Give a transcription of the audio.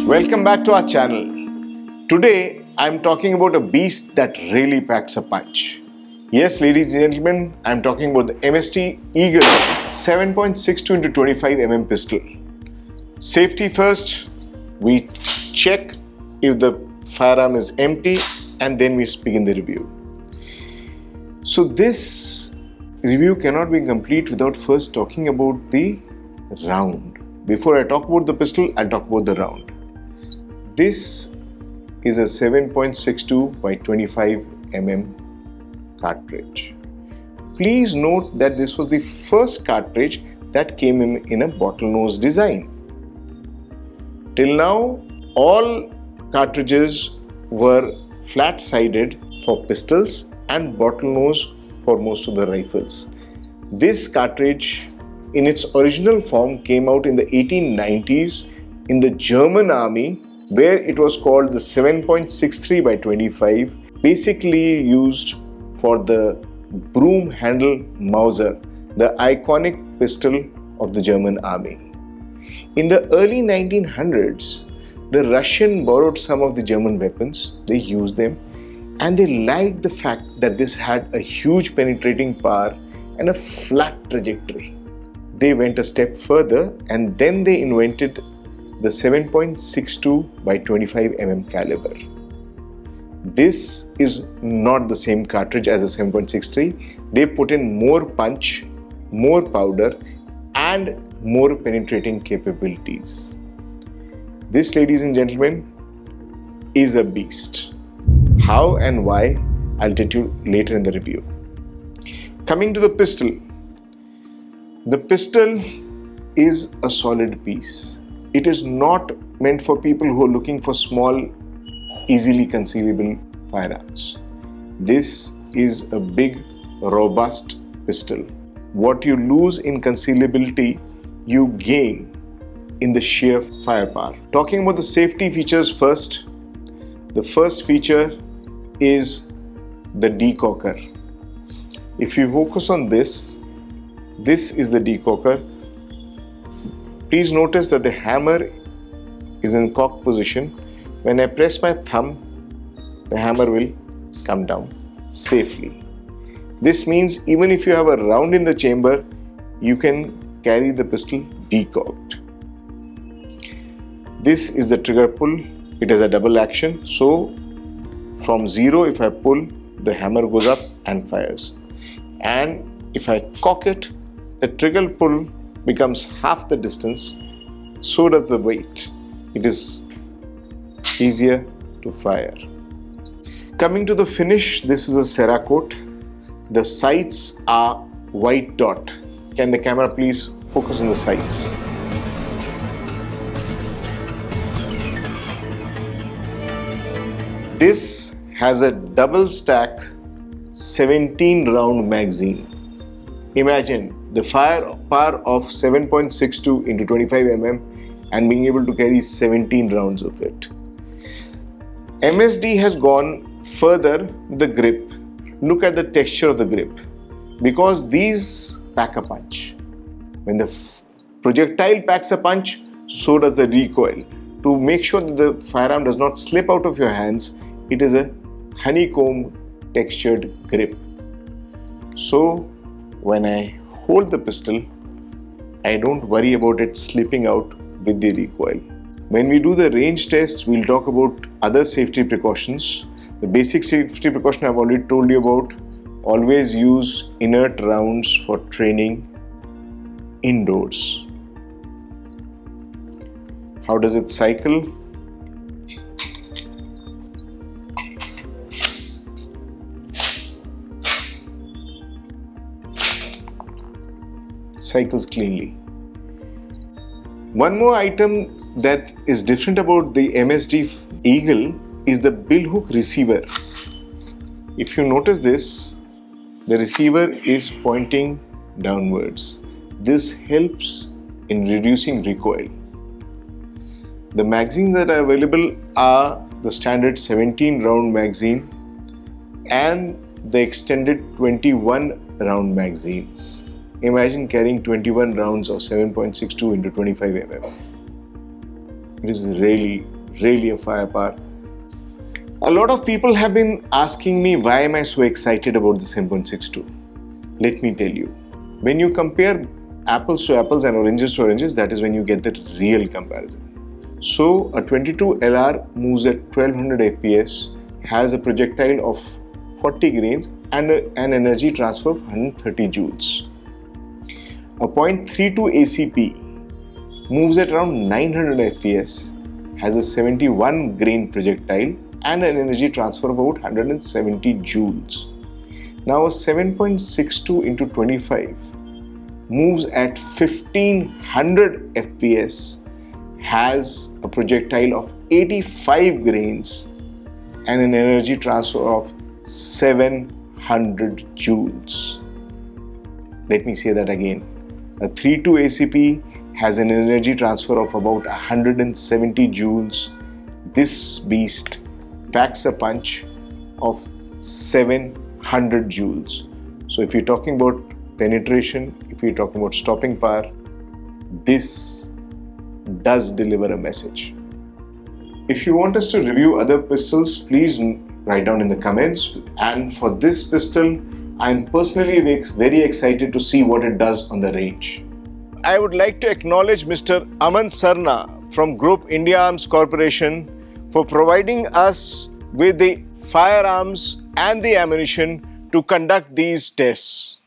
Welcome back to our channel. Today I'm talking about a beast that really packs a punch. Yes, ladies and gentlemen, I'm talking about the MSD Eagle 7.62 into 25mm pistol. Safety first, we check if the firearm is empty and then we begin the review. So this review cannot be complete without first talking about the round. Before I talk about the pistol, I'll talk about the round. This is a 7.62 by 25mm cartridge. Please note that this was the first cartridge that came in a bottlenose design. Till now, all cartridges were flat-sided for pistols and bottlenose for most of the rifles. This cartridge in its original form came out in the 1890s in the German army, where it was called the 7.63 by 25, basically used for the broom handle Mauser, the iconic pistol of the German army. In the early 1900s, the Russian borrowed some of the German weapons, they used them, and they liked the fact that this had a huge penetrating power and a flat trajectory. They went a step further and then they invented the 7.62 by 25mm caliber. This is not the same cartridge as the 7.63. They put in more punch, more powder and more penetrating capabilities. This, ladies and gentlemen, is a beast. How and why, I'll tell you later in the review. Coming to the pistol. The pistol is a solid piece. It is not meant for people who are looking for small, easily concealable firearms. This is a big, robust pistol. What you lose in concealability, you gain in the sheer firepower. Talking about the safety features first, the first feature is the decocker. If you focus on this is the decocker. Please notice that the hammer is in cock position. When I press my thumb, the hammer will come down safely. This means even if you have a round in the chamber, you can carry the pistol decocked. This is the trigger pull. It has a double action. So from 0, if I pull, the hammer goes up and fires. And if I cock it, the trigger pull becomes half the distance, so does the weight. It is easier to fire. Coming to the finish, this is a Cerakote. The sights are white dot. Can the camera please focus on the sights? This has a double stack 17 round magazine. Imagine the firepower of 7.62 into 25mm and being able to carry 17 rounds of it. MSD has gone further with the grip. Look at the texture of the grip. Because these pack a punch. When the projectile packs a punch, so does the recoil. To make sure that the firearm does not slip out of your hands, it is a honeycomb textured grip. So when I hold the pistol, I don't worry about it slipping out with the recoil. When we do the range test, we'll talk about other safety precautions. The basic safety precaution I've already told you about. Always use inert rounds for training indoors. How does it cycle? Cycles cleanly. One more item that is different about the MSD Eagle is the billhook receiver. If you notice this, the receiver is pointing downwards. This helps in reducing recoil. The magazines that are available are the standard 17 round magazine and the extended 21 round magazine. Imagine carrying 21 rounds of 7.62 into 25mm. It is really really a firepower. A lot of people have been asking me why am I so excited about the 7.62. Let me tell you, when you compare apples to apples and oranges to oranges, that is when you get the real comparison. So a 22 LR moves at 1200 FPS, has a projectile of 40 grains and an energy transfer of 130 joules. A .32 ACP moves at around 900 FPS, has a 71 grain projectile and an energy transfer of about 170 joules. Now a 7.62 into 25 moves at 1500 FPS, has a projectile of 85 grains and an energy transfer of 700 joules. Let me say that again. A 3.2 ACP has an energy transfer of about 170 joules. This beast packs a punch of 700 joules. So if you're talking about penetration, if you're talking about stopping power, this does deliver a message. If you want us to review other pistols, please write down in the comments. And for this pistol, I'm personally very excited to see what it does on the range. I would like to acknowledge Mr. Aman Sarna from Group India Arms Corporation for providing us with the firearms and the ammunition to conduct these tests.